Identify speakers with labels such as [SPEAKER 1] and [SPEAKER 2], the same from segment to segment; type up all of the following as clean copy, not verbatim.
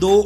[SPEAKER 1] 2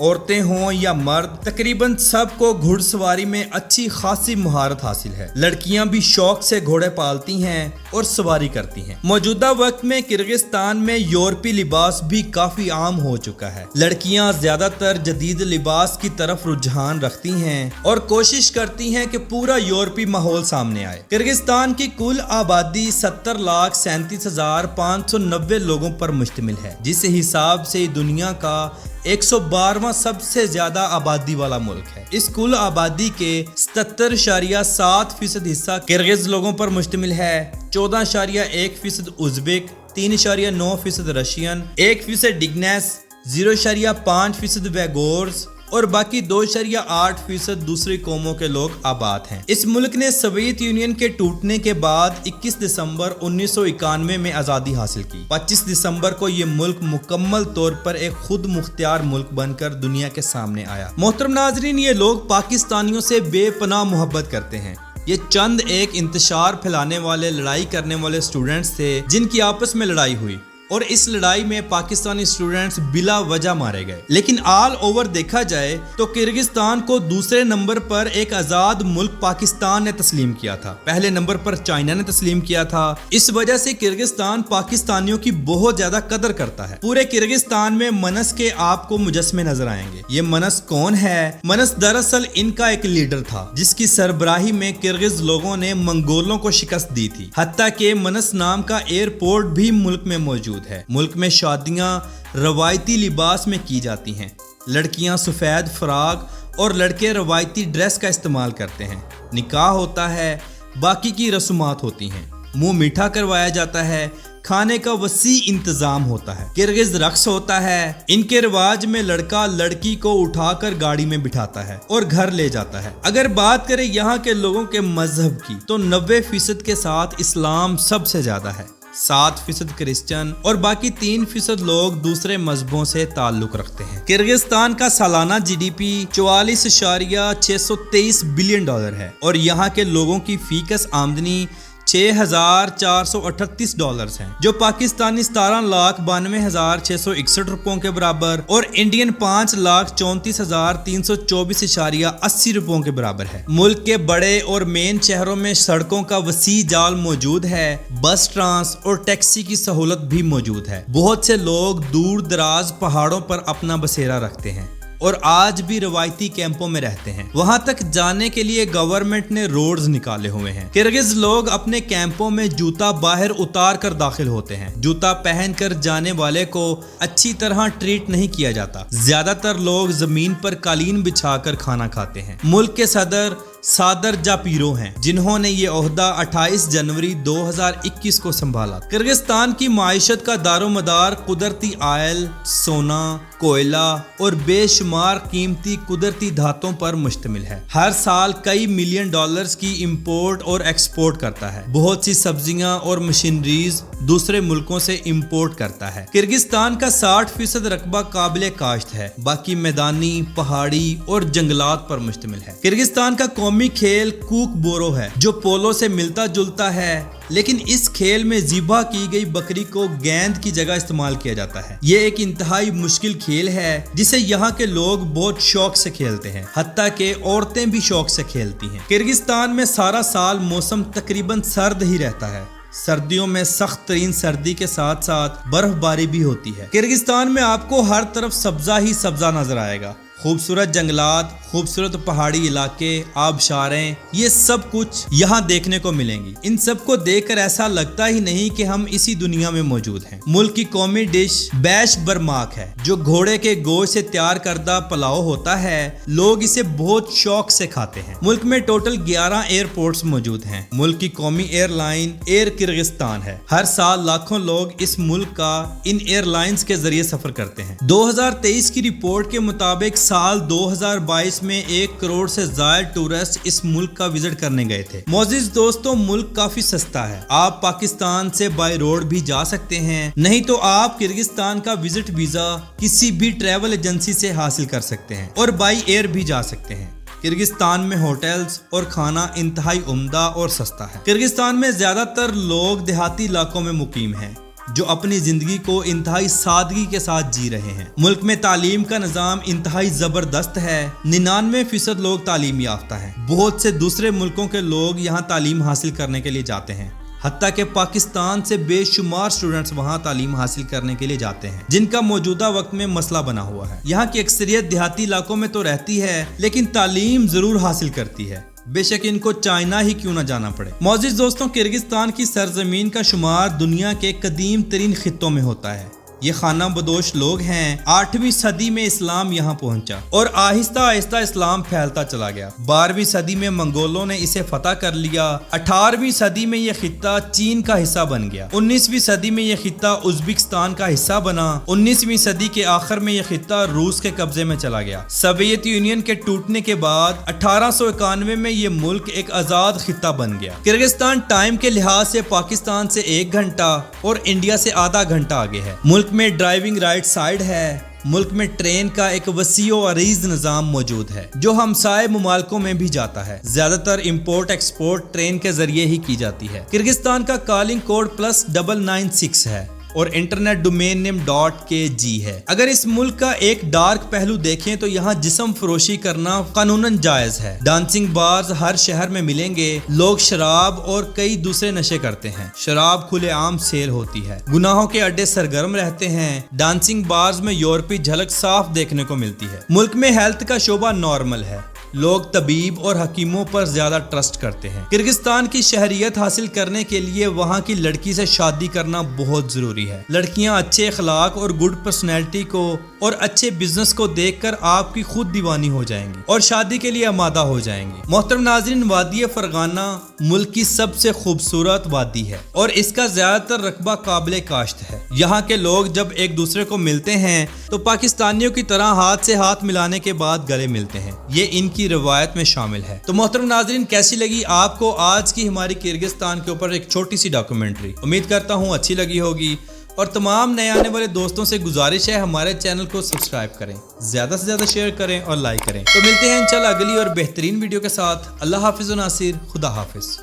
[SPEAKER 1] عورتیں ہوں یا مرد، تقریباً سب کو گھڑ سواری میں اچھی خاصی مہارت حاصل ہے۔ لڑکیاں بھی شوق سے گھوڑے پالتی ہیں اور سواری کرتی ہیں۔ موجودہ وقت میں کرغزستان میں یورپی لباس بھی کافی عام ہو چکا ہے۔ لڑکیاں زیادہ تر جدید لباس کی طرف رجحان رکھتی ہیں اور کوشش کرتی ہیں کہ پورا یورپی ماحول سامنے آئے۔ کرغزستان کی کل آبادی 70,37,590 لوگوں پر مشتمل ہے، جس حساب سے دنیا کا 112واں سب سے زیادہ آبادی والا ملک ہے۔ اس کل آبادی کے 77.7% حصہ کرغز لوگوں پر مشتمل ہے، 14.1% ازبک، 3.9% رشین، 1% ڈگنیس، 0.5% ویگورز اور باقی 2.8% دوسری قوموں کے لوگ آباد ہیں۔ اس ملک نے سوویت یونین کے ٹوٹنے کے بعد 21 دسمبر 1991 میں آزادی حاصل کی۔ 25 دسمبر کو یہ ملک مکمل طور پر ایک خود مختار ملک بن کر دنیا کے سامنے آیا۔ محترم ناظرین، یہ لوگ پاکستانیوں سے بے پناہ محبت کرتے ہیں۔ یہ چند ایک انتشار پھیلانے والے، لڑائی کرنے والے اسٹوڈنٹس تھے جن کی آپس میں لڑائی ہوئی اور اس لڑائی میں پاکستانی اسٹوڈنٹس بلا وجہ مارے گئے۔ لیکن آل اوور دیکھا جائے تو کرغزستان کو دوسرے نمبر پر ایک آزاد ملک پاکستان نے تسلیم کیا تھا، پہلے نمبر پر چائنا نے تسلیم کیا تھا۔ اس وجہ سے کرغزستان پاکستانیوں کی بہت زیادہ قدر کرتا ہے۔ پورے کرغزستان میں منس کے آپ کو مجسمے نظر آئیں گے۔ یہ منس کون ہے؟ منس دراصل ان کا ایک لیڈر تھا جس کی سربراہی میں کرغز لوگوں نے منگولوں کو شکست دی تھی۔ حتیٰ کہ منس نام کا ایئرپورٹ بھی ملک میں موجود ہے۔ ملک میں شادیاں روایتی لباس میں کی جاتی ہیں۔ لڑکیاں سفید فراق اور لڑکے روایتی ڈریس کا استعمال کرتے ہیں۔ نکاح ہوتا ہے، باقی کی رسومات ہوتی ہیں، منہ میٹھا کروایا جاتا ہے، کھانے کا وسیع انتظام ہوتا ہے، کرغز رقص ہوتا ہے۔ ان کے رواج میں لڑکا لڑکی کو اٹھا کر گاڑی میں بٹھاتا ہے اور گھر لے جاتا ہے۔ اگر بات کریں یہاں کے لوگوں کے مذہب کی تو 90% کے ساتھ اسلام سب سے زیادہ ہے، 7% کرسچن اور باقی 3% لوگ دوسرے مذہبوں سے تعلق رکھتے ہیں۔ کرغزستان کا سالانہ GDP 44.623 بلین ڈالر ہے اور یہاں کے لوگوں کی فی کس آمدنی 6,438 ڈالرز ہیں، جو پاکستانی 17,92,661 روپوں کے برابر اور انڈین 5,34,324.80 روپوں کے برابر ہے۔ ملک کے بڑے اور مین شہروں میں سڑکوں کا وسیع جال موجود ہے، بس ٹرانس اور ٹیکسی کی سہولت بھی موجود ہے۔ بہت سے لوگ دور دراز پہاڑوں پر اپنا بسیرا رکھتے ہیں اور آج بھی روایتی کیمپوں میں رہتے ہیں۔ وہاں تک جانے کے لیے گورنمنٹ نے روڈز نکالے ہوئے ہیں۔ کرغز لوگ اپنے کیمپوں میں جوتا باہر اتار کر داخل ہوتے ہیں۔ جوتا پہن کر جانے والے کو اچھی طرح ٹریٹ نہیں کیا جاتا۔ زیادہ تر لوگ زمین پر قالین بچھا کر کھانا کھاتے ہیں۔ ملک کے صدر سادر جاپیرو ہیں، جنہوں نے یہ عہدہ 28 جنوری 2021 کو سنبھالا۔ کرغزستان کی معیشت کا دار و مدار قدرتی آئل، سونا، کوئلہ اور بے شمار قیمتی قدرتی دھاتوں پر مشتمل ہے۔ ہر سال کئی ملین ڈالرز کی امپورٹ اور ایکسپورٹ کرتا ہے۔ بہت سی سبزیاں اور مشینریز دوسرے ملکوں سے امپورٹ کرتا ہے۔ کرغزستان کا 60% رقبہ قابل کاشت ہے، باقی میدانی، پہاڑی اور جنگلات پر مشتمل ہے۔ کرغزستان کا قومی کھیل کوک بورو ہے، جو پولو سے ملتا جلتا ہے، لیکن اس کھیل میں ذبح کی گئی بکری کو گیند کی جگہ استعمال کیا جاتا ہے۔ یہ ایک انتہائی مشکل کھیل ہے جسے یہاں کے لوگ بہت شوق سے کھیلتے ہیں، حتیٰ کہ عورتیں بھی شوق سے کھیلتی ہیں۔ کرغزستان میں سارا سال موسم تقریباً سرد ہی رہتا ہے۔ سردیوں میں سخت ترین سردی کے ساتھ ساتھ برف باری بھی ہوتی ہے۔ کرغزستان میں آپ کو ہر طرف سبزہ ہی سبزہ نظر آئے گا۔ خوبصورت جنگلات، خوبصورت پہاڑی علاقے، آبشاریں، یہ سب کچھ یہاں دیکھنے کو ملیں گی۔ ان سب کو دیکھ کر ایسا لگتا ہی نہیں کہ ہم اسی دنیا میں موجود ہیں۔ ملک کی قومی ڈش بیش برماک ہے، جو گھوڑے کے گوشت سے تیار کردہ پلاؤ ہوتا ہے۔ لوگ اسے بہت شوق سے کھاتے ہیں۔ ملک میں ٹوٹل 11 ایئرپورٹس موجود ہیں۔ ملک کی قومی ایئر لائن ایئر کرغزستان ہے۔ ہر سال لاکھوں لوگ اس ملک کا ان ایئر لائنز کے ذریعے سفر کرتے ہیں۔ 2023 کی رپورٹ کے مطابق سال 2022 میں 1 کروڑ سے زائد ٹورسٹ اس ملک کا وزٹ کرنے گئے تھے۔ معزز دوستوں، ملک کافی سستا ہے۔ آپ پاکستان سے بائی روڈ بھی جا سکتے ہیں، نہیں تو آپ کرغزستان کا وزٹ ویزا کسی بھی ٹریول ایجنسی سے حاصل کر سکتے ہیں اور بائی ایئر بھی جا سکتے ہیں۔ کرغزستان میں ہوٹلز اور کھانا انتہائی عمدہ اور سستا ہے۔ کرغزستان میں زیادہ تر لوگ دیہاتی علاقوں میں مقیم ہیں۔ جو اپنی زندگی کو انتہائی سادگی کے ساتھ جی رہے ہیں۔ ملک میں تعلیم کا نظام انتہائی زبردست ہے۔ 99% لوگ تعلیم یافتہ ہیں۔ بہت سے دوسرے ملکوں کے لوگ یہاں تعلیم حاصل کرنے کے لیے جاتے ہیں، حتیٰ کہ پاکستان سے بے شمار سٹوڈنٹس وہاں تعلیم حاصل کرنے کے لیے جاتے ہیں، جن کا موجودہ وقت میں مسئلہ بنا ہوا ہے۔ یہاں کی اکثریت دیہاتی علاقوں میں تو رہتی ہے، لیکن تعلیم ضرور حاصل کرتی ہے، بے شک ان کو چائنا ہی کیوں نہ جانا پڑے۔ معزز دوستوں، کرغزستان کی سرزمین کا شمار دنیا کے قدیم ترین خطوں میں ہوتا ہے۔ یہ خانہ بدوش لوگ ہیں۔ 8ویں صدی میں اسلام یہاں پہنچا اور آہستہ آہستہ اسلام پھیلتا چلا گیا۔ 12ویں صدی میں منگولوں نے اسے فتح کر لیا۔ 18ویں صدی میں یہ خطہ چین کا حصہ بن گیا۔ 19ویں صدی میں یہ خطہ ازبکستان کا حصہ بنا۔ 19ویں صدی کے آخر میں یہ خطہ روس کے قبضے میں چلا گیا۔ سوویت یونین کے ٹوٹنے کے بعد 1891 میں یہ ملک ایک آزاد خطہ بن گیا۔ کرغزستان ٹائم کے لحاظ سے پاکستان سے 1 گھنٹہ اور انڈیا سے آدھا گھنٹہ آگے ہے۔ ملک میں ڈرائیونگ رائٹ سائیڈ ہے۔ ملک میں ٹرین کا ایک وسیع و عریض نظام موجود ہے جو ہمسائے ممالکوں میں بھی جاتا ہے۔ زیادہ تر امپورٹ ایکسپورٹ ٹرین کے ذریعے ہی کی جاتی ہے۔ کرغزستان کا کالنگ کوڈ +996 ہے اور انٹرنیٹ ڈومین نیم .kg ہے۔ اگر اس ملک کا ایک ڈارک پہلو دیکھیں تو یہاں جسم فروشی کرنا قانوناً جائز ہے۔ ڈانسنگ بارز ہر شہر میں ملیں گے۔ لوگ شراب اور کئی دوسرے نشے کرتے ہیں۔ شراب کھلے عام سیل ہوتی ہے۔ گناہوں کے اڈے سرگرم رہتے ہیں۔ ڈانسنگ بارز میں یورپی جھلک صاف دیکھنے کو ملتی ہے۔ ملک میں ہیلتھ کا شعبہ نارمل ہے۔ لوگ طبیب اور حکیموں پر زیادہ ٹرسٹ کرتے ہیں۔ کرغزستان کی شہریت حاصل کرنے کے لیے وہاں کی لڑکی سے شادی کرنا بہت ضروری ہے۔ لڑکیاں اچھے اخلاق اور گڈ پرسنالٹی کو اور اچھے بزنس کو دیکھ کر آپ کی خود دیوانی ہو جائیں گی اور شادی کے لیے آمادہ ہو جائیں گی۔ محترم ناظرین، وادی فرغانہ ملک کی سب سے خوبصورت وادی ہے اور اس کا زیادہ تر رقبہ قابل کاشت ہے۔ یہاں کے لوگ جب ایک دوسرے کو ملتے ہیں تو پاکستانیوں کی طرح ہاتھ سے ہاتھ ملانے کے بعد گلے ملتے ہیں۔ یہ ان کی روایت میں شامل ہے۔ تو محترم ناظرین، کیسی لگی آپ کو آج کی ہماری کرغزستان کے اوپر ایک چھوٹی سی ڈاکومنٹری؟ امید کرتا ہوں اچھی لگی ہوگی، اور تمام نئے آنے والے دوستوں سے گزارش ہے ہمارے چینل کو سبسکرائب کریں، زیادہ سے زیادہ شیئر کریں اور لائک کریں۔ تو ملتے ہیں انشاءاللہ اگلی اور بہترین ویڈیو کے ساتھ۔ اللہ حافظ و ناصر، خدا حافظ۔